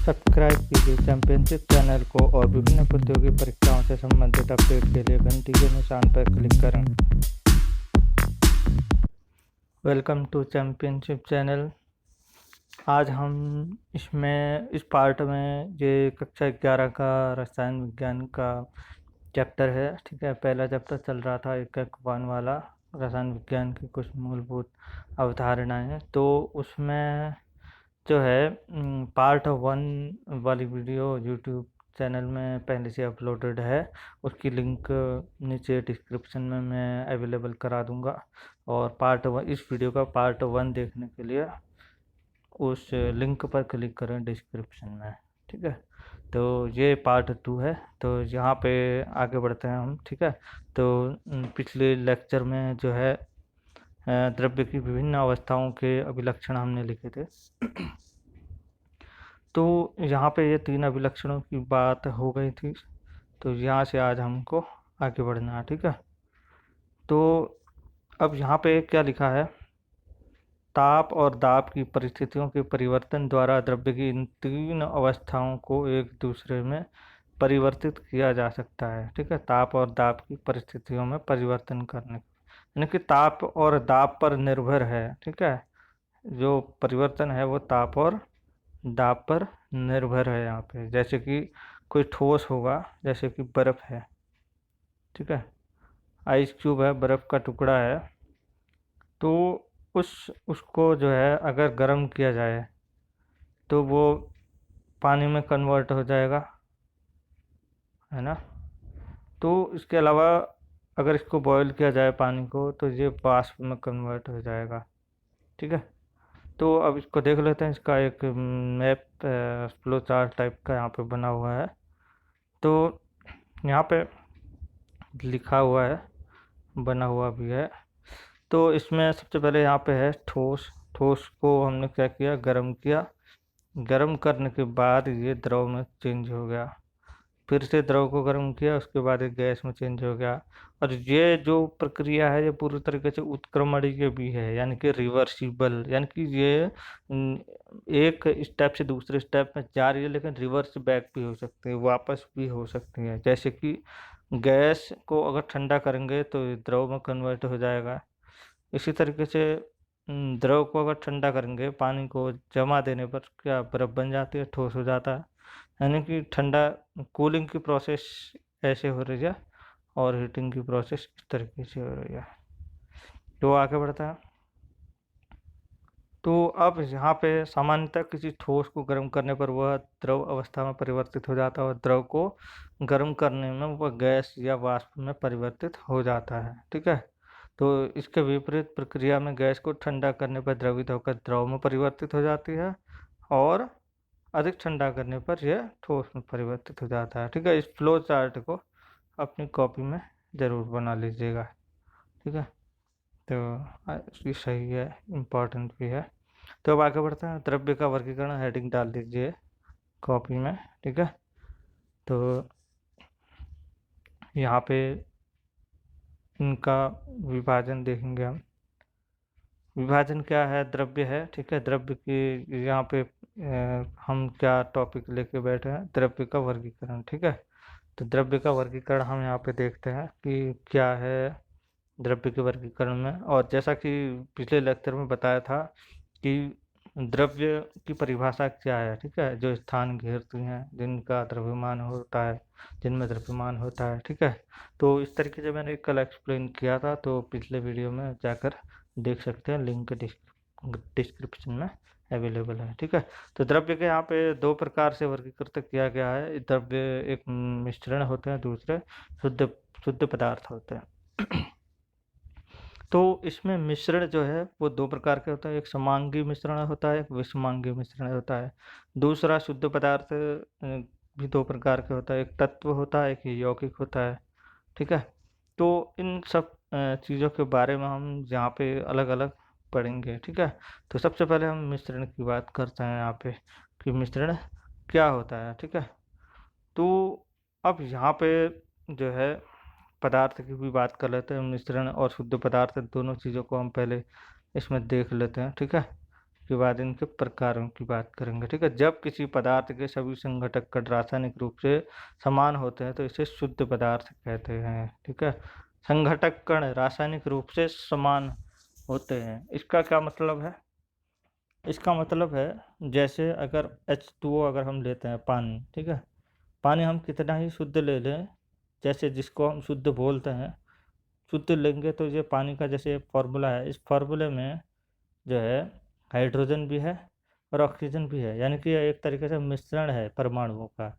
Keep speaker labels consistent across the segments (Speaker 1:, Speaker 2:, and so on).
Speaker 1: Subscribe कीजिए championship channel को और विभिन्न प्रतियोगी परीक्षाओं से संबंधित अपडेट के लिए घंटी के निशान पर क्लिक करें। Welcome to championship channel. आज हम इस पार्ट में ये कक्षा 11 का रसायन विज्ञान का चैप्टर है। ठीक है, पहला चैप्टर चल रहा था एकक 1 वाला, रसायन विज्ञान की कुछ मूलभूत अवधारणाएं। तो उसमें जो है पार्ट 1 वाली वीडियो यूट्यूब चैनल में पहले से अपलोडेड है। उसकी लिंक नीचे डिस्क्रिप्शन में मैं अवेलेबल करा दूंगा। और इस वीडियो का पार्ट 1 देखने के लिए उस लिंक पर क्लिक करें डिस्क्रिप्शन में। ठीक है, तो ये पार्ट 2 है। तो यहाँ पे आगे बढ़ते हैं हम। ठीक है, तो पिछले लेक्चर में जो है द्रव्य की विभिन्न अवस्थाओं के अभिलक्षण हमने लिखे थे। तो यहाँ पे ये 3 अभिलक्षणों की बात हो गई थी। तो यहाँ से आज हमको आगे बढ़ना है। ठीक है, तो अब यहाँ पे क्या लिखा है, ताप और दाब की परिस्थितियों के परिवर्तन द्वारा द्रव्य की इन 3 अवस्थाओं को एक दूसरे में परिवर्तित किया जा सकता है। ठीक है, ताप और दाब की परिस्थितियों में परिवर्तन करने, यानी कि ताप और दाब पर निर्भर है। ठीक है, जो परिवर्तन है वो ताप और दाब पर निर्भर है। यहाँ पे जैसे कि कोई ठोस होगा, जैसे कि बर्फ़ है। ठीक है, आइस क्यूब है, बर्फ़ का टुकड़ा है। तो उसको जो है अगर गर्म किया जाए तो वो पानी में कन्वर्ट हो जाएगा, है ना। तो इसके अलावा अगर इसको बॉईल किया जाए पानी को, तो ये वाष्प में कन्वर्ट हो जाएगा। ठीक है, तो अब इसको देख लेते हैं। इसका एक मैप फ्लो चार्ट टाइप का यहाँ पे बना हुआ है। तो यहाँ पे लिखा हुआ है, बना हुआ भी है। तो इसमें सबसे पहले यहाँ पे है ठोस। ठोस को हमने क्या किया, गर्म किया। गर्म करने के बाद ये द्रव में चेंज हो गया। फिर से द्रव को गर्म किया, उसके बाद ये गैस में चेंज हो गया। और ये जो प्रक्रिया है ये पूरी तरीके से उत्क्रमणीय भी है, यानी कि रिवर्सिबल, यानी कि ये एक स्टेप से दूसरे स्टेप में जा रही है, लेकिन रिवर्स बैक भी हो सकती है, वापस भी हो सकती है। जैसे कि गैस को अगर ठंडा करेंगे तो द्रव में कन्वर्ट हो जाएगा। इसी तरीके से द्रव को अगर ठंडा करेंगे, पानी को जमा देने पर क्या बर्फ़ बन जाती है, ठोस हो जाता है। यानी कि ठंडा कूलिंग की प्रोसेस ऐसे हो रही है और हीटिंग की प्रोसेस इस तरीके से हो रही है। तो आगे बढ़ता है। तो अब यहाँ पे सामान्यतः किसी ठोस को गर्म करने पर वह द्रव अवस्था में परिवर्तित हो जाता है, और द्रव को गर्म करने में वह गैस या वाष्प में परिवर्तित हो जाता है। ठीक है, तो इसके विपरीत प्रक्रिया में गैस को ठंडा करने पर द्रवित होकर द्रव में परिवर्तित हो जाती है, और अधिक ठंडा करने पर यह ठोस में परिवर्तित हो जाता है। ठीक है, इस फ्लो चार्ट को अपनी कॉपी में ज़रूर बना लीजिएगा। ठीक है, तो ये सही है, इम्पोर्टेंट भी है। तो अब आगे बढ़ते हैं। द्रव्य का वर्गीकरण हेडिंग डाल दीजिए कॉपी में। ठीक है, तो यहाँ पे इनका विभाजन देखेंगे हम। विभाजन क्या है, द्रव्य है। ठीक है, द्रव्य की यहाँ पे हम क्या टॉपिक लेके बैठे हैं, द्रव्य का वर्गीकरण। ठीक है, तो द्रव्य का वर्गीकरण हम यहाँ पे देखते हैं कि क्या है द्रव्य के वर्गीकरण में। और जैसा कि पिछले लेक्चर में बताया था कि द्रव्य की परिभाषा क्या है। ठीक है, जो स्थान घेरती हैं, जिनका द्रव्यमान होता है, जिनमें द्रव्यमान होता है। ठीक है, तो इस तरीके से मैंने कल एक्सप्लेन किया था, तो पिछले वीडियो में जाकर देख सकते हैं, लिंक डिस्क्रिप्शन में अवेलेबल है। ठीक है, तो द्रव्य के यहाँ पे 2 प्रकार से वर्गीकृत किया गया है। द्रव्य एक मिश्रण होते हैं, दूसरे शुद्ध शुद्ध पदार्थ होते हैं। तो इसमें मिश्रण जो है वो 2 प्रकार के होता है, एक समांगी मिश्रण होता है, एक विषमांगी मिश्रण होता है। दूसरा शुद्ध पदार्थ भी 2 प्रकार के होता है, एक तत्व होता है, एक यौगिक होता है। ठीक है, तो इन सब चीज़ों के बारे में हम यहाँ पे अलग अलग पढ़ेंगे। ठीक है, तो सबसे पहले हम मिश्रण की बात करते हैं यहाँ पे कि मिश्रण क्या होता है। ठीक है, तो अब यहाँ पे जो है पदार्थ की भी बात कर लेते हैं। मिश्रण और शुद्ध पदार्थ दोनों चीज़ों को हम पहले इसमें देख लेते हैं। ठीक है, उसके बाद इनके प्रकारों की बात करेंगे। ठीक है, जब किसी पदार्थ के सभी संघटक कण रासायनिक रूप से समान होते हैं तो इसे शुद्ध पदार्थ कहते हैं। ठीक है, संघटक कण रासायनिक रूप से समान होते हैं, इसका क्या मतलब है? इसका मतलब है जैसे अगर H2O अगर हम लेते हैं पानी, ठीक है, पानी हम कितना ही शुद्ध ले लें, जैसे जिसको हम शुद्ध बोलते हैं, शुद्ध लेंगे तो ये पानी का जैसे फार्मूला है, इस फार्मूले में जो है हाइड्रोजन भी है और ऑक्सीजन भी है, यानी कि यह एक तरीके से मिश्रण है परमाणुओं का,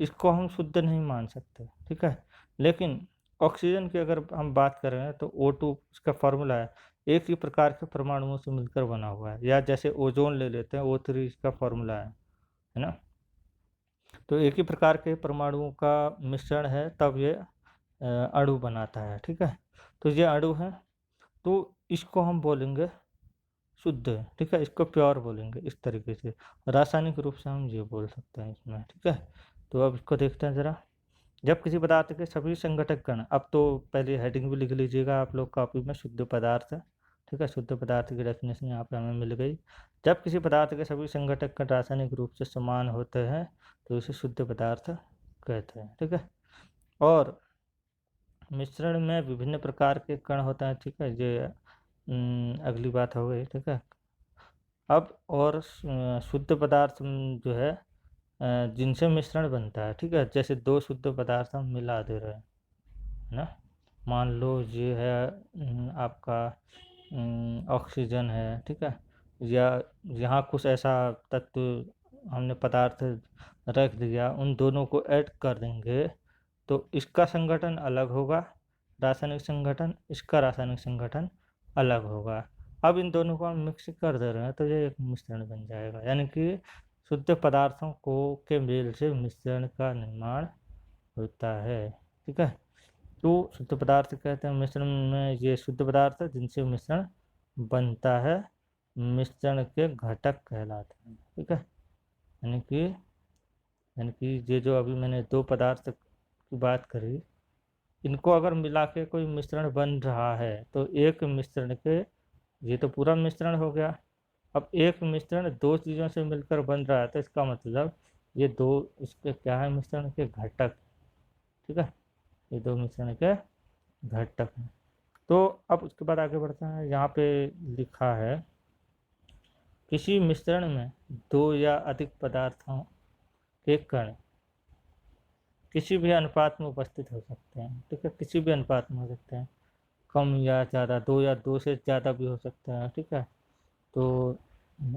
Speaker 1: इसको हम शुद्ध नहीं मान सकते। ठीक है, लेकिन ऑक्सीजन की अगर हम बात करें तो O2 इसका फार्मूला है, एक ही प्रकार के परमाणुओं से मिलकर बना हुआ है, या जैसे ओजोन ले लेते हैं, O3 इसका फार्मूला है ना। तो एक ही प्रकार के परमाणुओं का मिश्रण है तब ये अणु बनाता है। ठीक है, तो ये अणु है, तो इसको हम बोलेंगे शुद्ध है। ठीक है, इसको प्योर बोलेंगे, इस तरीके से रासायनिक रूप से हम ये बोल सकते हैं इसमें। ठीक है, तो अब इसको देखते हैं ज़रा। जब किसी पदार्थ के सभी संघटक कण, अब तो पहले हेडिंग भी लिख लीजिएगा आप लोग कॉपी में, शुद्ध पदार्थ। ठीक है, शुद्ध पदार्थ की डेफिनेशन यहाँ पे हमें मिल गई। जब किसी पदार्थ के सभी संघटक कण रासायनिक रूप से समान होते हैं तो इसे शुद्ध पदार्थ कहते हैं। ठीक है, और मिश्रण में विभिन्न प्रकार के कण होते हैं। ठीक है, ये अगली बात हो गई। ठीक है, अब और शुद्ध पदार्थ जो है जिनसे मिश्रण बनता है। ठीक है, जैसे दो शुद्ध पदार्थ हम मिला दे रहे हैं, है ना, मान लो ये है आपका ऑक्सीजन है। ठीक है, या यहाँ कुछ ऐसा तत्व हमने पदार्थ रख दिया, उन दोनों को ऐड कर देंगे तो इसका संगठन अलग होगा, रासायनिक संगठन, इसका रासायनिक संगठन अलग होगा। अब इन दोनों को हम मिक्स कर दे रहे हैं तो ये एक मिश्रण बन जाएगा, यानी कि शुद्ध पदार्थों को के मेल से मिश्रण का निर्माण होता है। ठीक है, तो शुद्ध पदार्थ कहते हैं मिश्रण में ये शुद्ध पदार्थ है जिनसे मिश्रण बनता है, मिश्रण के घटक कहलाते हैं। ठीक है, यानी कि ये जो अभी मैंने दो पदार्थ की बात करी, इनको अगर मिला के कोई मिश्रण बन रहा है तो एक मिश्रण के, ये तो पूरा मिश्रण हो गया, अब एक मिश्रण दो चीज़ों से मिलकर बन रहा है तो इसका मतलब ये दो इसके क्या है, मिश्रण के घटक। ठीक है, ये दो मिश्रण के घटक हैं। तो अब उसके बाद आगे बढ़ते हैं, यहाँ पे लिखा है किसी मिश्रण में दो या अधिक पदार्थों के कण किसी भी अनुपात में उपस्थित हो सकते हैं। ठीक है, किसी भी अनुपात में हो सकते हैं, कम या ज़्यादा, दो या दो से ज़्यादा भी हो सकते हैं। ठीक है, तो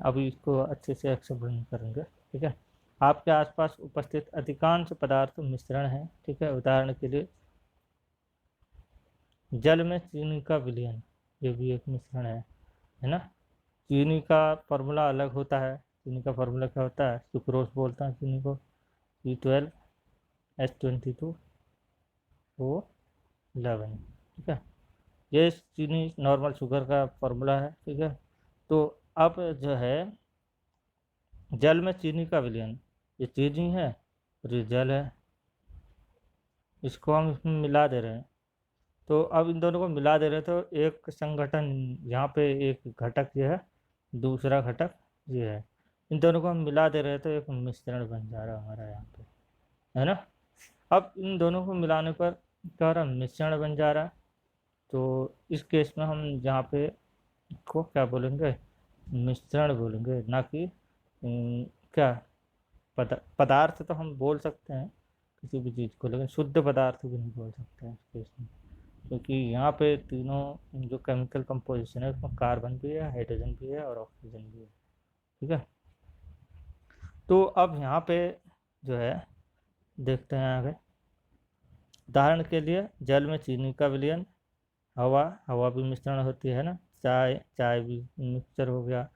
Speaker 1: अभी इसको अच्छे से एक्सप्लेन करेंगे। ठीक है, आपके आसपास उपस्थित अधिकांश पदार्थ मिश्रण हैं। ठीक है, उदाहरण के लिए जल में चीनी का विलयन, ये भी एक मिश्रण है ना। चीनी का फार्मूला अलग होता है, चीनी का फार्मूला क्या होता है, सुक्रोज बोलते हैं चीनी को, C12H22O11। ठीक है, ये चीनी नॉर्मल शुगर का फार्मूला है। ठीक है, तो अब जो है जल में चीनी का विलयन, ये चीनी है और ये जल है, इसको हम इसमें मिला दे रहे हैं, तो अब इन दोनों को मिला दे रहे हैं तो एक संगठन, यहाँ पे एक घटक ये है, दूसरा घटक ये है, इन दोनों को हम मिला दे रहे हैं तो एक मिश्रण बन जा रहा है हमारा यहाँ पे, है ना। अब इन दोनों को मिलाने पर क्या हो रहा है, मिश्रण बन जा रहा है। तो इस केस में हम यहाँ पे को क्या बोलेंगे, मिश्रण बोलेंगे, ना कि क्या पदार्थ तो हम बोल सकते हैं किसी भी चीज़ को, लेकिन शुद्ध पदार्थ भी नहीं बोल सकते हैं इस केस में, क्योंकि यहाँ पे तीनों जो केमिकल कंपोजिशन है उसमें कार्बन भी है, हाइड्रोजन भी है और ऑक्सीजन भी है। ठीक है, तो अब यहाँ पे जो है देखते हैं आगे। उदाहरण के लिए जल में चीनी का विलयन, हवा भी मिश्रण होती है ना, चाय भी मिक्सचर हो गया,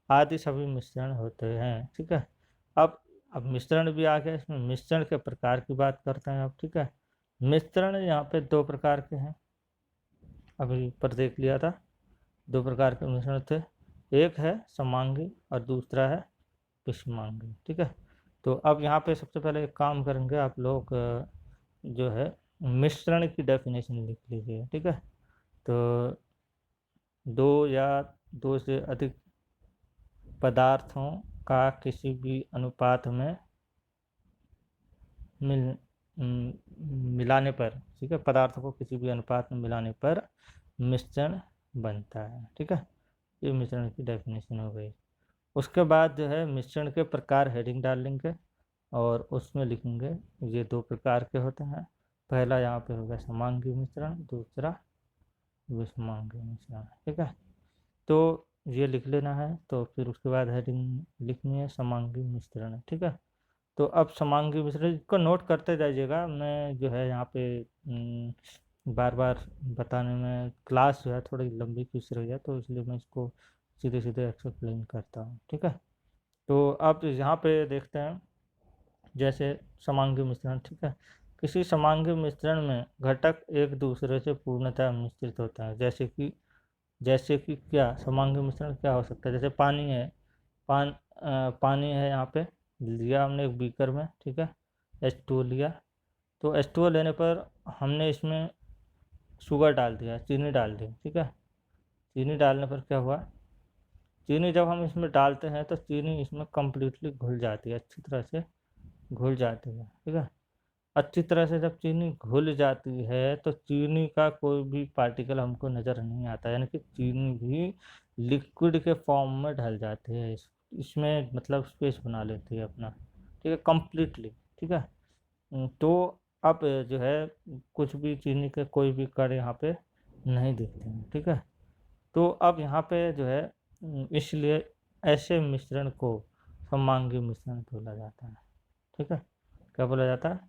Speaker 1: आदि सभी मिश्रण होते हैं। ठीक है, अब मिश्रण भी आ गया, इसमें मिश्रण के प्रकार की बात करते हैं अब। ठीक है, मिश्रण यहाँ पे दो प्रकार के हैं, अभी पर देख लिया था, दो प्रकार के मिश्रण थे, एक है समांगी और दूसरा है विषमांगी। ठीक है, तो अब यहाँ पे सबसे पहले एक काम करेंगे, आप लोग जो है मिश्रण की डेफिनेशन लिख लीजिए। ठीक है, तो दो या दो से अधिक पदार्थों का किसी भी अनुपात में मिलाने पर, ठीक है, पदार्थों को किसी भी अनुपात में मिलाने पर मिश्रण बनता है। ठीक है, ये मिश्रण की डेफिनेशन हो गई। उसके बाद जो है मिश्रण के प्रकार हेडिंग डाल लेंगे और उसमें लिखेंगे ये दो प्रकार के होते हैं। पहला यहाँ पे होगा समांगी मिश्रण, दूसरा विषमांगी मिश्रण। ठीक है, तो ये लिख लेना है। तो फिर उसके बाद हेडिंग लिखनी है समांगी मिश्रण। ठीक है, तो अब समांगी मिश्रण को नोट करते जाइएगा। मैं जो है यहाँ पे बार बार बताने में क्लास जो है थोड़ी लंबी खींच रही है, तो इसलिए मैं इसको सीधे सीधे एक्सप्लेन करता हूँ। ठीक है, तो अब यहाँ पे देखते हैं जैसे समांगी मिश्रण। ठीक है, किसी समांगी मिश्रण में घटक एक दूसरे से पूर्णतः मिश्रित होता है। जैसे कि क्या समांगी मिश्रण क्या हो सकता है? जैसे पानी है, पानी है यहाँ पे लिया हमने एक बीकर में। ठीक है, H2O लिया, तो H2O लेने पर हमने इसमें शुगर डाल दिया, चीनी डाल दी। ठीक है, चीनी डालने पर क्या हुआ, चीनी जब हम इसमें डालते हैं तो चीनी इसमें कम्प्लीटली घुल जाती है, अच्छी तरह से घुल जाती है। ठीक है, अच्छी तरह से जब चीनी घुल जाती है तो चीनी का कोई भी पार्टिकल हमको नज़र नहीं आता, यानी कि चीनी भी लिक्विड के फॉर्म में ढल जाती है, इसमें मतलब स्पेस बना लेती है अपना। ठीक है, कम्प्लीटली। ठीक है, तो अब जो है कुछ भी चीनी के कोई भी कण यहाँ पे नहीं दिखते हैं। ठीक है, तो अब यहाँ पे जो है इसलिए ऐसे मिश्रण को समांगी मिश्रण बोला जाता है। ठीक है, क्या बोला जाता है?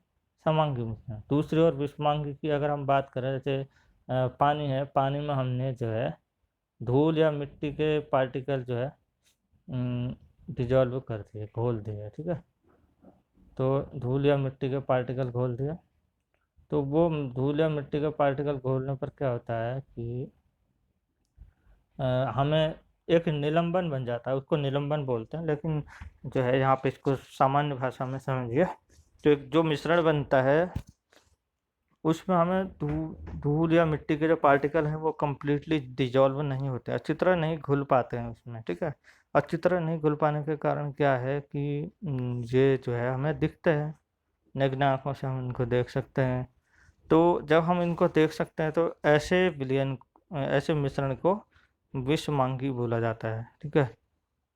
Speaker 1: समांगी मिश्रण। दूसरी ओर विषमांगी की अगर हम बात करें, जैसे पानी है, पानी में हमने जो है धूल या मिट्टी के पार्टिकल जो है डिजॉल्व कर दिए, घोल दिए। ठीक है, तो धूल या मिट्टी के पार्टिकल घोल दिया, तो वो धूल या मिट्टी के पार्टिकल घोलने पर क्या होता है कि हमें एक निलंबन बन जाता है, उसको निलंबन बोलते हैं, लेकिन जो है यहाँ पे इसको सामान्य भाषा में समझिए। तो एक जो मिश्रण बनता है उसमें हमें धूल या मिट्टी के जो पार्टिकल हैं वो कम्प्लीटली डिजॉल्व नहीं होते, अच्छी तरह नहीं घुल पाते हैं उसमें। ठीक है, अच्छी तरह नहीं घुल पाने के कारण क्या है कि ये जो है हमें दिखते हैं, नग्न आँखों से हम इनको देख सकते हैं। तो जब हम इनको देख सकते हैं तो ऐसे मिश्रण को विषमांगी बोला जाता है। ठीक है,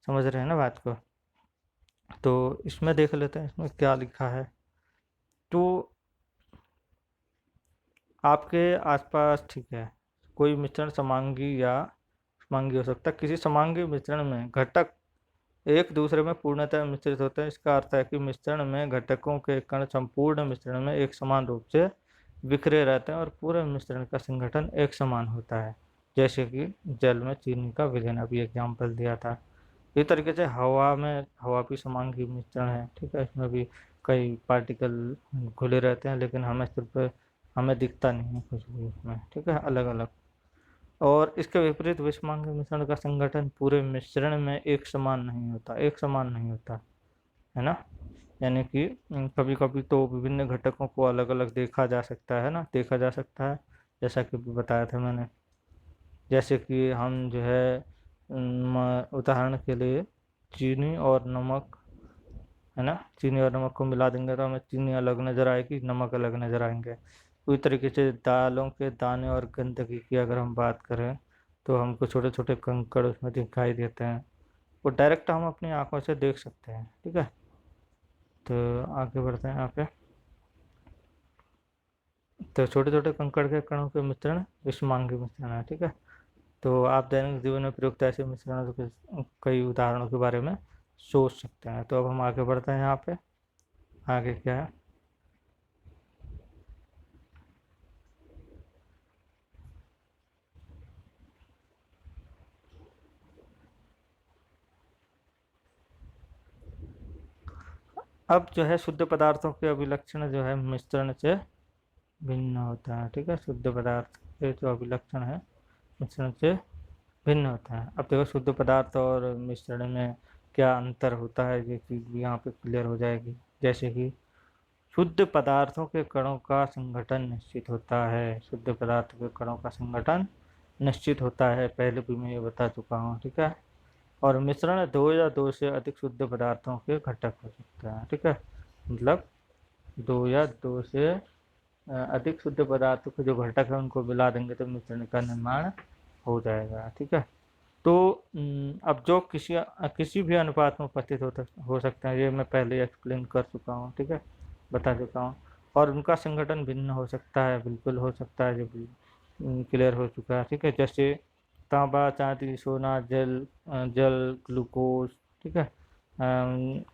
Speaker 1: समझ रहे हैं ना बात को? तो इसमें देख लेते हैं इसमें क्या लिखा है। तो आपके आसपास, ठीक है, कोई मिश्रण समांगी या विषमांगी हो सकता है। किसी समांगी मिश्रण में घटक एक दूसरे में पूर्णतः मिश्रित होते हैं। इसका अर्थ है कि मिश्रण में घटकों के कण संपूर्ण मिश्रण में एक समान रूप से बिखरे रहते हैं और पूरे मिश्रण का संगठन एक समान होता है, जैसे कि जल में चीनी का विलयन, अभी एग्जाम्पल दिया था। इस तरीके से हवा भी समांगी मिश्रण है। ठीक है, इसमें भी कई पार्टिकल घुले रहते हैं, लेकिन हमें दिखता नहीं है कुछ भी इसमें। ठीक है, अलग अलग। और इसके विपरीत विषमांगी मिश्रण का संगठन पूरे मिश्रण में एक समान नहीं होता, एक समान नहीं होता है ना। यानी कि कभी कभी तो विभिन्न घटकों को अलग अलग देखा जा सकता है ना, देखा जा सकता है, जैसा कि अभी बताया था मैंने। जैसे कि हम जो है उदाहरण के लिए चीनी और नमक, है ना, चीनी और नमक को मिला देंगे तो हमें चीनी अलग नज़र आएगी, नमक अलग नज़र आएंगे। उसी तरीके से दालों के दाने और गंदगी की अगर हम बात करें तो हमको छोटे छोटे कंकड़ उसमें दिखाई देते हैं, वो डायरेक्ट हम अपनी आंखों से देख सकते हैं। ठीक है, तो आगे बढ़ते हैं यहाँ पे। तो छोटे छोटे कंकड़ के कणों के मिश्रण विषमांगी मिश्रण है। ठीक है, तो आप दैनिक जीवन में प्रयुक्त ऐसे मिश्रणों के कई उदाहरणों के बारे में सोच सकते हैं। तो अब हम आगे बढ़ते हैं यहाँ पे। आगे क्या है, अब जो है शुद्ध पदार्थों के अभिलक्षण जो है मिश्रण से भिन्न होता है। ठीक है, शुद्ध पदार्थ के जो अभिलक्षण है मिश्रण से भिन्न होता है। अब देखो शुद्ध पदार्थ और मिश्रण में क्या अंतर होता है, ये चीज़ भी यहाँ पे क्लियर हो जाएगी। जैसे कि शुद्ध पदार्थों के कणों का संगठन निश्चित होता है, शुद्ध पदार्थ के कणों का संगठन निश्चित होता है, पहले भी मैं ये बता चुका हूँ। ठीक है, और मिश्रण दो या दो से अधिक शुद्ध पदार्थों के घटक हो सकता है। ठीक है, मतलब दो या दो से अधिक शुद्ध पदार्थों के जो घटक है उनको मिला देंगे तो मिश्रण का निर्माण हो जाएगा। ठीक है, तो अब जो किसी भी अनुपात में उपस्थित हो सकते हैं, ये मैं पहले एक्सप्लेन कर चुका हूँ। ठीक है, बता चुका हूँ। और उनका संगठन भिन्न हो सकता है, बिल्कुल हो सकता है, जो क्लियर हो चुका है। ठीक है, जैसे तांबा, चांदी, सोना, जल, ग्लूकोज। ठीक है,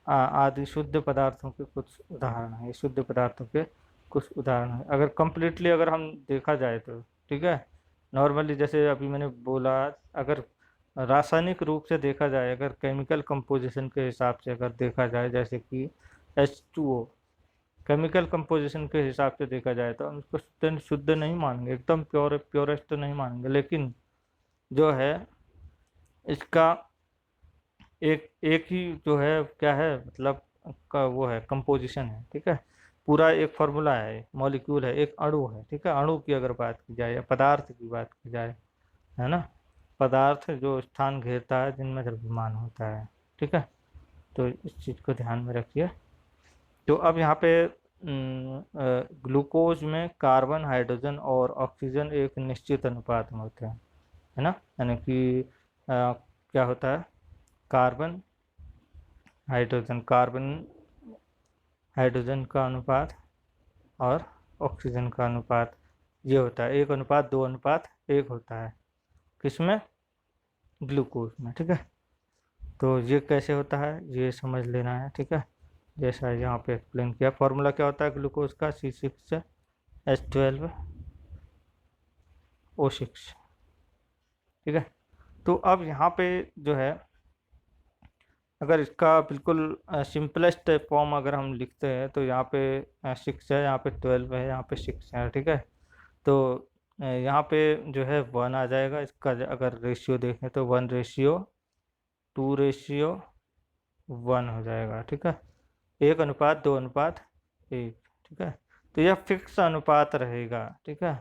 Speaker 1: आदि शुद्ध पदार्थों के कुछ उदाहरण हैं। शुद्ध पदार्थों के कुछ उदाहरण हैं अगर कंप्लीटली अगर हम देखा जाए तो। ठीक है, नॉर्मली जैसे अभी मैंने बोला, अगर रासायनिक रूप से देखा जाए, अगर केमिकल कंपोजिशन के हिसाब से अगर देखा जाए, जैसे कि H2O, केमिकल कंपोजिशन के हिसाब से देखा जाए तो हम इसको शुद्ध शुद्ध नहीं मानेंगे, एकदम प्योरेस्ट तो नहीं मानेंगे, लेकिन जो है इसका एक एक ही जो है क्या है, मतलब का वो है कंपोजिशन है। ठीक है, पूरा एक फार्मूला है, मॉलिक्यूल है, एक अणु है। ठीक है, अणु की अगर बात की जाए या पदार्थ की बात की जाए, है ना, पदार्थ जो स्थान घेरता है जिनमें द्रव्यमान होता है। ठीक है, तो इस चीज़ को ध्यान में रखिए। तो अब यहाँ पे ग्लूकोज में कार्बन, हाइड्रोजन और ऑक्सीजन एक निश्चित अनुपात में होते हैं, है ना, यानी कि क्या होता है, कार्बन कार्बन हाइड्रोजन का अनुपात और ऑक्सीजन का अनुपात ये होता है 1:2:1 होता है। किसमें? ग्लूकोज में। ठीक है, तो ये कैसे होता है ये समझ लेना है। ठीक है, जैसा यहाँ पे एक्सप्लेन किया, फॉर्मूला क्या होता है ग्लूकोज का, C6H12O6। ठीक है, तो अब यहाँ पे जो है, अगर इसका बिल्कुल सिंपलेस्ट फॉर्म अगर हम लिखते हैं तो यहाँ पे 6 है, यहाँ पे 12 है, यहाँ पे 6 है। ठीक है, तो यहाँ पे जो है 1 आ जाएगा। इसका अगर रेशियो देखें तो 1:2:1 हो जाएगा। ठीक है, 1:2:1। ठीक है, तो यह फिक्स अनुपात रहेगा। ठीक है,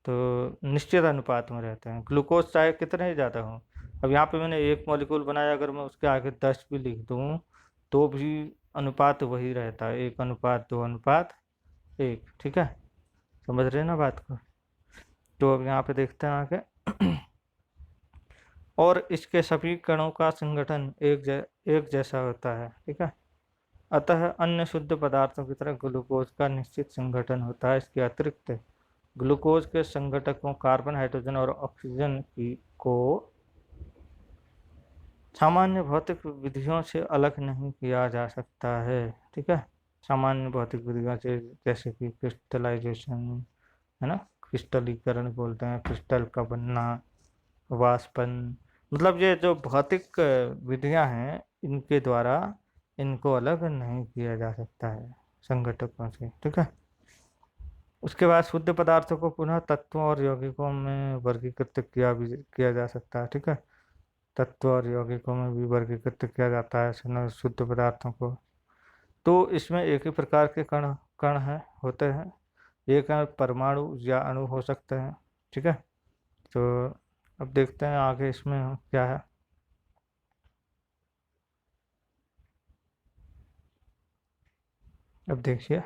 Speaker 1: तो निश्चित अनुपात में रहते हैं। ग्लूकोज चाहे कितने ही ज़्यादा हो, अब यहाँ पे मैंने एक मॉलिक्यूल बनाया, अगर मैं उसके आगे 10 भी लिख दूँ तो भी अनुपात वही रहता है, 1:2:1। ठीक है, समझ रहे हैं ना बात को। तो अब यहाँ पे देखते हैं आगे। और इसके सभी कणों का संगठन एक जैसा होता है। ठीक है, अतः अन्य शुद्ध पदार्थों की तरह ग्लूकोज का निश्चित संगठन होता है। इसके अतिरिक्त ग्लूकोज के संघटकों कार्बन, हाइड्रोजन और ऑक्सीजन की को सामान्य भौतिक विधियों से अलग नहीं किया जा सकता है। ठीक है, सामान्य भौतिक विधियों से, जैसे कि क्रिस्टलाइजेशन, है ना, क्रिस्टलीकरण बोलते हैं, क्रिस्टल का बनना, वाष्पन, मतलब ये जो भौतिक विधियां हैं इनके द्वारा इनको अलग नहीं किया जा सकता है संघटकों से। ठीक है, उसके बाद शुद्ध पदार्थों को पुनः तत्वों और यौगिकों में वर्गीकृत किया जा सकता है। ठीक है, तत्व और यौगिकों में भी वर्गीकृत किया जाता है शुद्ध पदार्थों को। तो इसमें एक ही प्रकार के कण कण हैं होते हैं, ये कण परमाणु या अणु हो सकते हैं। ठीक है, तो अब देखते हैं आगे इसमें क्या है। अब देखिए,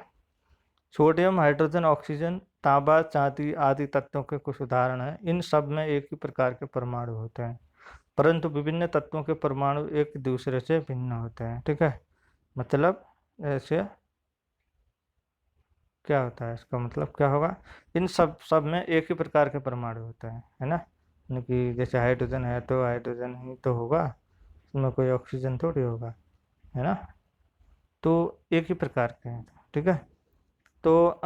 Speaker 1: सोडियम, हाइड्रोजन, ऑक्सीजन, तांबा, चांदी आदि तत्वों के कुछ उदाहरण हैं। इन सब में एक ही प्रकार के परमाणु होते हैं, परंतु विभिन्न तत्वों के परमाणु एक दूसरे से भिन्न होते हैं। ठीक है, मतलब ऐसे क्या होता है, इसका मतलब क्या होगा, इन सब में एक ही प्रकार के परमाणु होते हैं, है ना, यानी कि जैसे हाइड्रोजन है तो हाइड्रोजन ही तो होगा, उसमें कोई ऑक्सीजन थोड़ी होगा, है ना, तो एक ही प्रकार के हैं। ठीक है, तो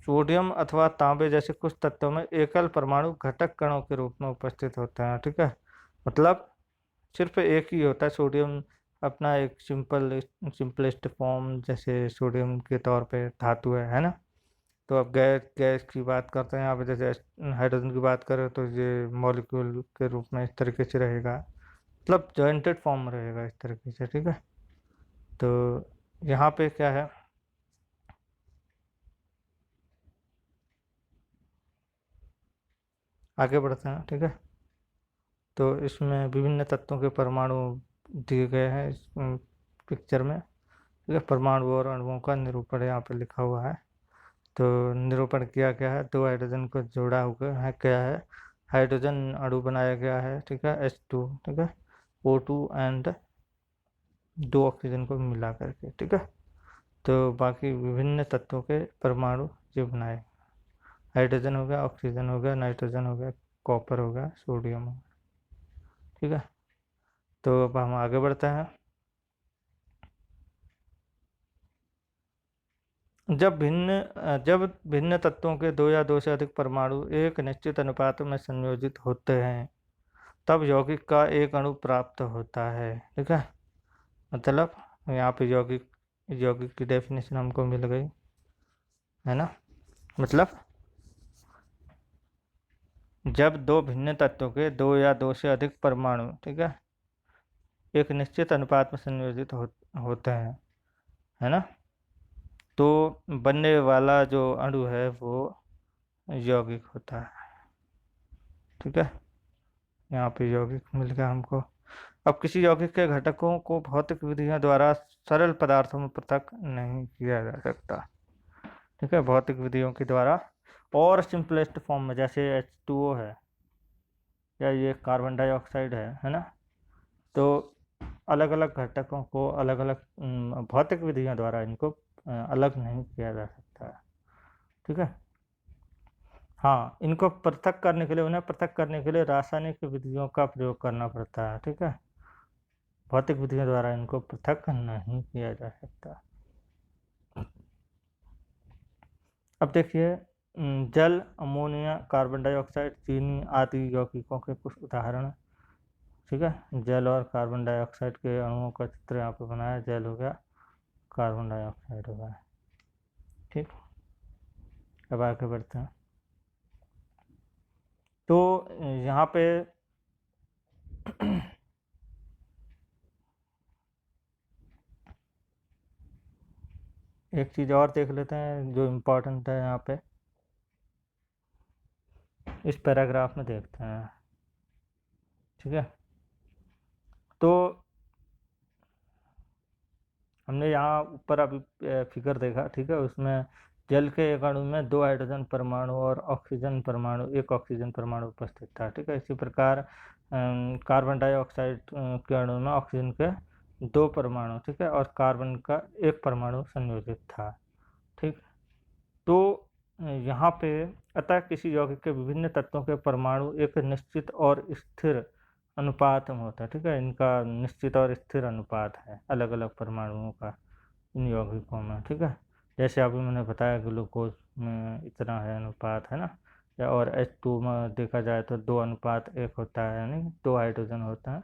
Speaker 1: सोडियम अथवा तांबे जैसे कुछ तत्वों में एकल परमाणु घटक कणों के रूप में उपस्थित होते हैं। ठीक है, मतलब सिर्फ एक ही होता है सोडियम, अपना एक सिंपलेस्ट फॉर्म, जैसे सोडियम के तौर पे धातु है ना। तो अब गैस गैस की बात करते हैं यहाँ पे, जैसे हाइड्रोजन की बात करें तो ये मॉलिक्यूल के रूप में इस तरीके से रहेगा, मतलब जॉइंटेड फॉर्म में रहेगा इस तरीके से। ठीक है, तो यहाँ पे क्या है, आगे बढ़ते हैं। ठीक है, तो इसमें विभिन्न तत्वों के परमाणु दिए गए हैं इस पिक्चर में, ठीक है। परमाणु और अणुओं का निरूपण यहाँ पे लिखा हुआ है। तो निरूपण किया गया है, 2 हाइड्रोजन को जोड़ा हुआ है, क्या है, हाइड्रोजन अणु बनाया गया है, ठीक है, H2, ठीक है, O2 एंड 2 ऑक्सीजन को मिला करके, ठीक है। तो बाकी विभिन्न तत्वों के परमाणु जो बनाए, हाइड्रोजन हो गया, ऑक्सीजन हो गया, नाइट्रोजन हो गया, कॉपर हो गया, सोडियम हो गया, ठीक है। तो अब हम आगे बढ़ते हैं। जब भिन्न तत्वों के 2 या 2 से अधिक परमाणु एक निश्चित अनुपात में संयोजित होते हैं तब यौगिक का एक अणु प्राप्त होता है, ठीक है। मतलब यहाँ पे यौगिक की डेफिनेशन हमको मिल गई, है ना। मतलब जब 2 भिन्न तत्वों के 2 या 2 से अधिक परमाणु, ठीक है, एक निश्चित अनुपात में संयोजित होते हैं, है ना, तो बनने वाला जो अणु है वो यौगिक होता है, ठीक है। यहाँ पे यौगिक मिल गया हमको। अब किसी यौगिक के घटकों को भौतिक विधियों द्वारा सरल पदार्थों में पृथक नहीं किया जा सकता, ठीक है, भौतिक विधियों के द्वारा। और सिंपलेस्ट फॉर्म में जैसे H2O है या ये कार्बन डाइऑक्साइड है ना, तो अलग अलग घटकों को अलग अलग भौतिक विधियों द्वारा इनको अलग नहीं किया जा सकता है, ठीक है। हाँ, इनको पृथक करने के लिए, उन्हें पृथक करने के लिए रासायनिक विधियों का प्रयोग करना पड़ता है, ठीक है। भौतिक विधियों द्वारा इनको पृथक नहीं किया जा सकता। अब देखिए, जल, अमोनिया, कार्बन डाइऑक्साइड, चीनी आदि यौगिकों के कुछ उदाहरण, ठीक है। जल और कार्बन डाइऑक्साइड के अणुओं का चित्र यहाँ पे बनाया, जल हो गया, कार्बन डाइऑक्साइड हो गया, ठीक। अब आगे बढ़ते हैं। तो यहाँ पे एक चीज़ और देख लेते हैं जो इम्पोर्टेंट है, यहाँ पे इस पैराग्राफ में देखते हैं, ठीक है। तो हमने यहाँ ऊपर अभी फिगर देखा, ठीक है, उसमें जल के एक अणु में 2 हाइड्रोजन परमाणु और एक ऑक्सीजन परमाणु उपस्थित था, ठीक है। इसी प्रकार कार्बन डाइऑक्साइड के अणु में ऑक्सीजन के 2 परमाणु, ठीक है, और कार्बन का 1 परमाणु संयोजित था, ठीक। तो यहाँ पे अतः किसी यौगिक के विभिन्न तत्वों के परमाणु एक निश्चित और स्थिर अनुपात में होता है, ठीक है। इनका निश्चित और स्थिर अनुपात है अलग अलग परमाणुओं का इन यौगिकों में, ठीक है। जैसे अभी मैंने बताया ग्लूकोज में इतना है अनुपात, है ना, या और H2 में देखा जाए तो 2:1 होता है, यानी 2 हाइड्रोजन होता है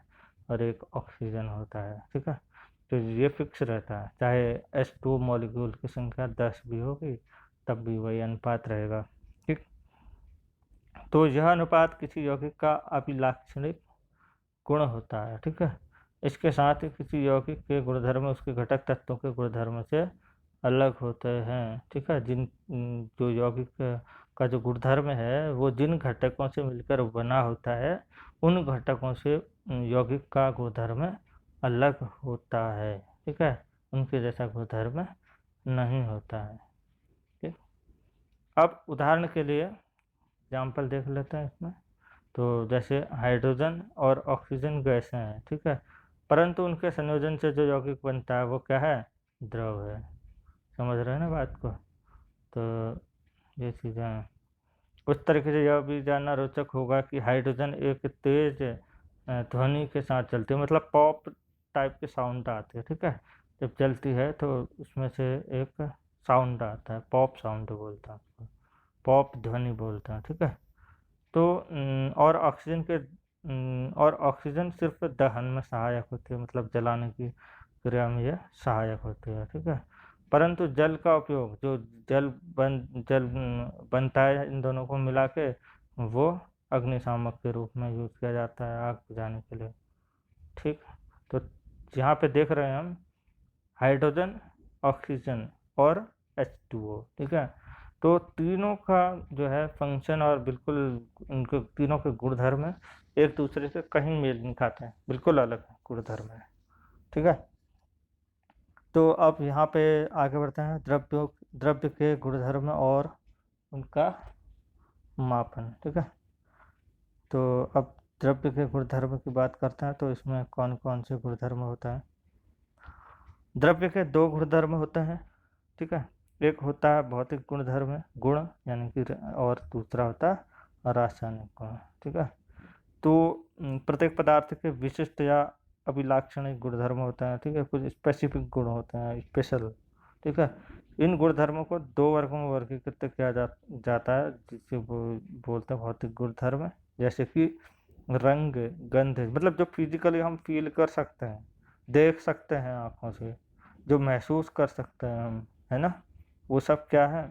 Speaker 1: और 1 ऑक्सीजन होता है, ठीक है। तो ये फिक्स रहता है, चाहे H2 मॉलिक्यूल की संख्या 10 भी होगी तब भी वही अनुपात रहेगा, ठीक। तो यह अनुपात किसी यौगिक का अभिलाक्षणिक गुण होता है, ठीक है। इसके साथ ही किसी यौगिक के गुणधर्म उसके घटक तत्वों के गुणधर्म से अलग होते हैं, ठीक है। जो यौगिक का जो गुणधर्म है वो जिन घटकों से मिलकर बना होता है उन घटकों से यौगिक का गुणधर्म अलग होता है, ठीक है, उनके जैसा गुणधर्म नहीं होता है, ठीक। अब उदाहरण के लिए एग्जाम्पल देख लेते हैं इसमें। तो जैसे हाइड्रोजन और ऑक्सीजन गैसें हैं, ठीक है, परंतु उनके संयोजन से जो यौगिक बनता है वो क्या है, द्रव है। समझ रहे हैं ना बात को। तो ये चीज़ें हैं। उस तरीके से यह भी जानना रोचक होगा कि हाइड्रोजन एक तेज ध्वनि के साथ चलती है, मतलब पॉप टाइप के साउंड आते हैं, ठीक है। जब चलती है तो उसमें से एक साउंड आता है, पॉप साउंड बोलता है उसको, पॉप ध्वनि बोलता है, ठीक है। तो और ऑक्सीजन सिर्फ दहन में सहायक होती है, मतलब जलाने की क्रिया में यह सहायक होती है, ठीक है। परंतु जल का उपयोग, जो जल बनता है इन दोनों को मिला के, वो अग्निशामक के रूप में यूज किया जाता है आग बुझाने के लिए, ठीक। तो यहाँ पे देख रहे हैं हम हाइड्रोजन, ऑक्सीजन और H2O, ठीक है। तो तीनों का जो है फंक्शन और बिल्कुल उनके तीनों के गुणधर्म एक दूसरे से कहीं मेल नहीं खाते हैं, बिल्कुल अलग गुणधर्म है। ठीक है, तो अब यहाँ पे आगे बढ़ते हैं, द्रव्य के गुणधर्म और उनका मापन। ठीक है, तो अब द्रव्य के गुणधर्म की बात करते हैं, तो इसमें कौन कौन से गुणधर्म होता है। द्रव्य के दो गुणधर्म होते हैं। ठीक है, एक होता है भौतिक गुणधर्म गुण यानी कि, और दूसरा होता है रासायनिक गुण। ठीक है, तो प्रत्येक पदार्थ के विशिष्ट या अभिलाक्षणिक गुणधर्म होते हैं। ठीक है, कुछ स्पेसिफिक गुण होते हैं, स्पेशल। ठीक है, इन गुणधर्मों को दो वर्गों में वर्गीकृत किया जाता है, जिसे बोलते हैं भौतिक गुणधर्म। जैसे कि रंग, गंध, मतलब जो फिजिकली हम फील कर सकते हैं, देख सकते हैं आँखों से, जो महसूस कर सकते हैं हम, है ना, वो सब क्या है,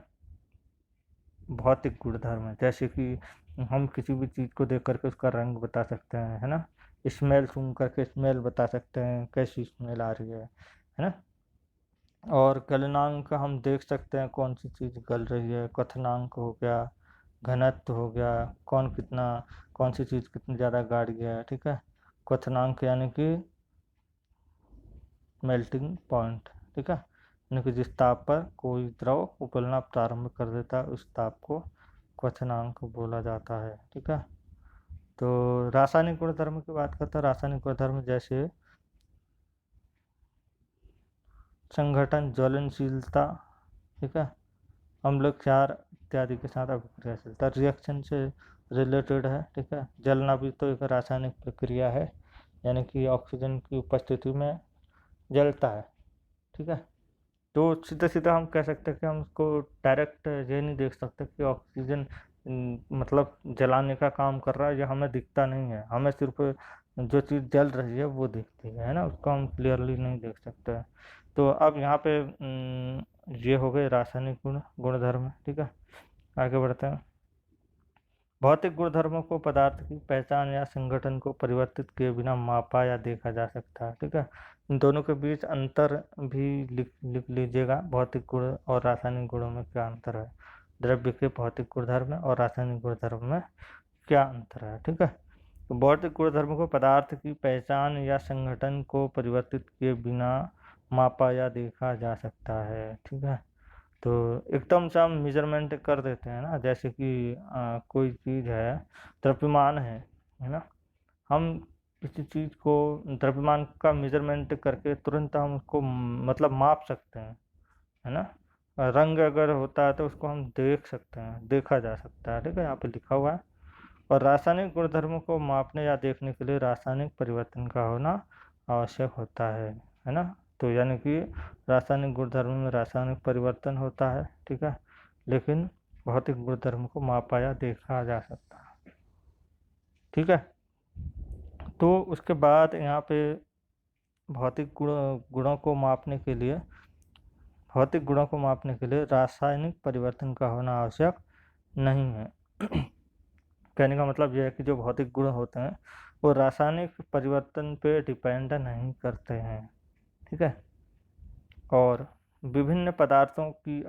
Speaker 1: भौतिक गुणधर्म है। जैसे कि हम किसी भी चीज़ को देख करके उसका रंग बता सकते हैं, है ना, स्मेल सूंघ करके स्मेल बता सकते हैं कैसी स्मेल आ रही है ना। और गलनांक हम देख सकते हैं कौन सी चीज़ गल रही है। क्वथनांक हो गया, घनत्व हो गया, कौन सी चीज़ कितनी ज़्यादा गाढ़ी है। ठीक है, क्वथनांक यानी कि मेल्टिंग पॉइंट। ठीक है, यानी कि जिस ताप पर कोई द्रव उबलना प्रारंभ कर देता है उस ताप को क्वथनांक बोला जाता है। ठीक है, तो रासायनिक गुणधर्म की बात करते हैं। रासायनिक गुणधर्म जैसे संघटन, ज्वलनशीलता, ठीक है, अम्ल क्षार इत्यादि के साथ अभिक्रियाशीलता, रिएक्शन से रिलेटेड है। ठीक है, जलना भी तो एक रासायनिक प्रक्रिया है, यानी कि ऑक्सीजन की उपस्थिति में जलता है। ठीक है, तो सीधा सीधा हम कह सकते हैं कि हम उसको डायरेक्ट ये नहीं देख सकते कि ऑक्सीजन मतलब जलाने का काम कर रहा है, या हमें दिखता नहीं है, हमें सिर्फ जो चीज़ जल रही है वो दिखती है ना, उसको हम क्लियरली नहीं देख सकते। तो अब यहाँ पे ये हो गए रासायनिक गुणधर्म। ठीक है, आगे बढ़ते हैं। भौतिक गुणधर्मों को पदार्थ की पहचान या संगठन को परिवर्तित किए बिना मापा या देखा जा सकता है। ठीक है, इन दोनों के बीच अंतर भी लिख लीजिएगा, भौतिक गुण और रासायनिक गुणों में क्या अंतर है, द्रव्य के भौतिक गुणधर्म और रासायनिक गुणधर्म में क्या अंतर है। ठीक है, तो भौतिक गुणधर्म को पदार्थ की पहचान या संगठन को परिवर्तित किए बिना मापा या देखा जा सकता है। ठीक है, तो एकदम से हम मेजरमेंट कर देते हैं ना, जैसे कि कोई चीज़ है, द्रव्यमान है ना, हम किसी चीज़ को द्रव्यमान का मेजरमेंट करके तुरंत हम उसको मतलब माप सकते हैं, है ना। रंग अगर होता है तो उसको हम देख सकते हैं, देखा जा सकता है। ठीक है, यहाँ पे लिखा हुआ है। और रासायनिक गुणधर्मों को मापने या देखने के लिए रासायनिक परिवर्तन का होना आवश्यक होता है ना। तो यानी कि रासायनिक गुणधर्म में रासायनिक परिवर्तन होता है। ठीक है, लेकिन भौतिक गुणधर्म को मापा या देखा जा सकता है। ठीक है, तो उसके बाद यहाँ पे भौतिक गुणों को मापने के लिए भौतिक गुणों को मापने के लिए रासायनिक परिवर्तन का होना आवश्यक नहीं है। कहने का मतलब यह है कि जो भौतिक गुण होते हैं वो रासायनिक परिवर्तन पे डिपेंड नहीं करते हैं। ठीक है, और विभिन्न पदार्थों की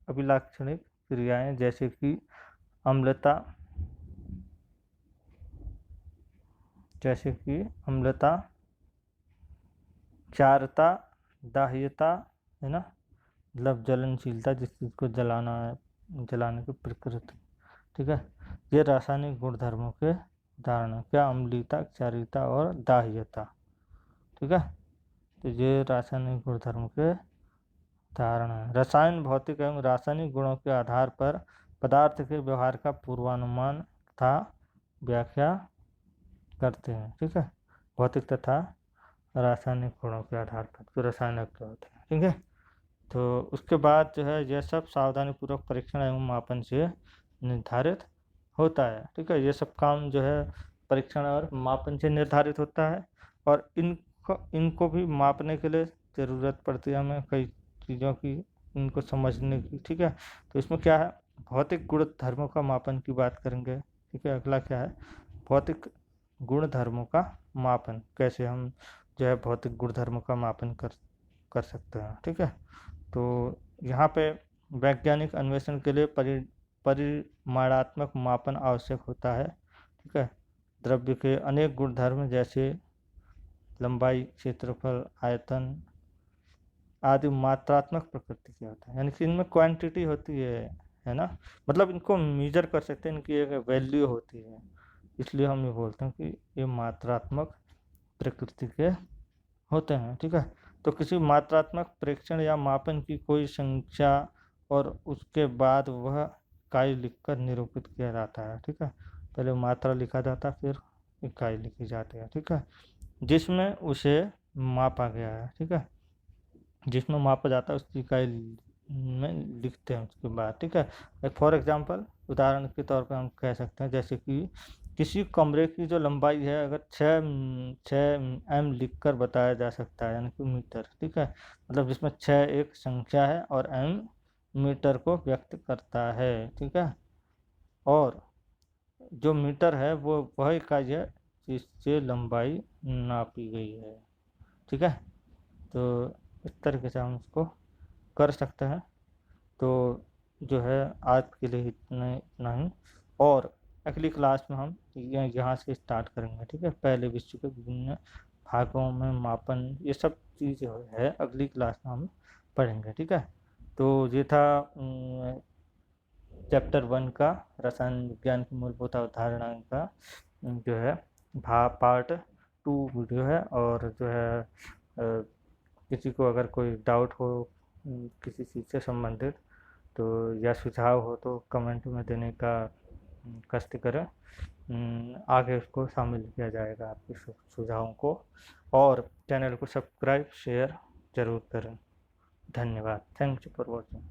Speaker 1: अभिलाक्षणिक क्रियाएं जैसे कि अम्लता क्षारता, दाह्यता, है ना, मतलब जलनशीलता, जिस चीज़ को जलाना है, जलाने की प्रकृति। ठीक है, ये रासायनिक गुणधर्मों के उदाहरण है। क्या, अम्लीयता, क्षारीयता और दाह्यता। ठीक है, तो ये रासायनिक गुणधर्म के उदाहरण है। रसायन भौतिक एवं रासायनिक गुणों के आधार पर पदार्थ के व्यवहार का पूर्वानुमान तथा व्याख्या करते हैं। ठीक है, भौतिक तथा रासायनिक गुणों के आधार पर जो रासायनिक होते हैं। ठीक है, तो उसके बाद जो है यह सब सावधानीपूर्वक परीक्षण एवं मापन से निर्धारित होता है। ठीक है, ये सब काम जो है परीक्षण और मापन से निर्धारित होता है। और इनको भी मापने के लिए ज़रूरत पड़ती है हमें कई चीज़ों की, इनको समझने की। ठीक है, तो इसमें क्या है, भौतिक गुण धर्मों का मापन की बात करेंगे। ठीक है, अगला क्या है, भौतिक गुण धर्मों का मापन, कैसे हम जो है भौतिक गुण धर्मों का मापन कर सकते हैं। ठीक है, तो यहाँ पे वैज्ञानिक अन्वेषण के लिए परिमाणात्मक मापन आवश्यक होता है। ठीक है। द्रव्य के अनेक गुणधर्म जैसे लंबाई, क्षेत्रफल, आयतन आदि मात्रात्मक प्रकृति के होते हैं, यानी कि इनमें क्वांटिटी होती है ना, मतलब इनको मेजर कर सकते हैं, इनकी एक वैल्यू होती है, इसलिए हम ये बोलते हैं कि ये मात्रात्मक प्रकृति के होते हैं। ठीक है। तो किसी मात्रात्मक प्रेक्षण या मापन की कोई संख्या और उसके बाद वह इकाई लिखकर निरूपित किया जाता है। ठीक है। पहले मात्रा लिखा जाता है, फिर इकाई लिखी जाती है। ठीक है। जिसमें उसे मापा गया है। ठीक है। जिसमें मापा जाता है उसकी इकाई में लिखते हैं उसके बाद। ठीक है। एक फॉर एग्जांपल उदाहरण के तौर पे हम कह सकते हैं, जैसे कि किसी कमरे की जो लंबाई है अगर 6 m लिखकर बताया जा सकता है, यानी कि मीटर। ठीक है। मतलब जिसमें 6 एक संख्या है और m मीटर को व्यक्त करता है। ठीक है। और जो मीटर है वो वह इकाई है जिससे लंबाई नापी गई है। ठीक है। तो इस तरीके से हम इसको कर सकते हैं। तो जो है आज के लिए इतना ही, और अगली क्लास में हम यहाँ से स्टार्ट करेंगे। ठीक है। पहले विश्व के विभिन्न भागों में मापन, ये सब चीज़ जो है अगली क्लास में हम पढ़ेंगे। ठीक है। तो ये था चैप्टर 1 का रसायन विज्ञान की मूलभूत अवधारणा का जो है पार्ट 2 वीडियो है। और जो है किसी को अगर कोई डाउट हो किसी चीज़ से संबंधित तो या सुझाव हो तो कमेंट में देने का कष्ट करें। आगे उसको शामिल किया जाएगा आपके सुझावों को। और चैनल को सब्सक्राइब शेयर ज़रूर करें। धन्यवाद। Thank you for watching.